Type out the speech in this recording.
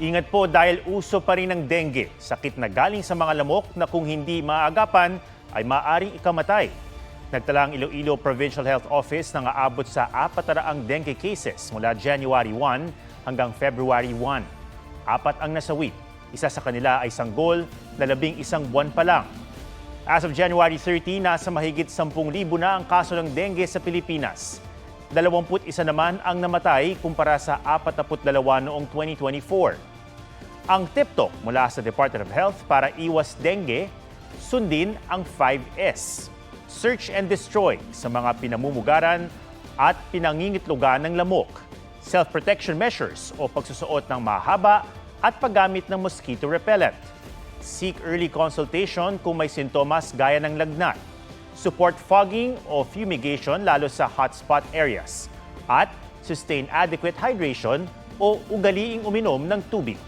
Ingat po dahil uso pa rin ng dengue, sakit na galing sa mga lamok na kung hindi maaagapan ay maaaring ikamatay. Nagtala ang Iloilo Provincial Health Office na aabot sa 400 dengue cases mula January 1 hanggang February 1. 4 ang nasawi. Isa sa kanila ay sanggol na 11 buwan pa lang. As of January 30, nasa mahigit 10,000 na ang kaso ng dengue sa Pilipinas. 21 naman ang namatay kumpara sa 42 noong 2024. Ang TikTok mula sa Department of Health para iwas dengue, sundin ang 5S. Search and destroy sa mga pinamumugaran at pinangingitlugan ng lamok. Self-protection measures o pagsusuot ng mahaba at paggamit ng mosquito repellent. Seek early consultation kung may sintomas gaya ng lagnat. Support fogging o fumigation lalo sa hotspot areas. At sustain adequate hydration o ugaliing uminom ng tubig.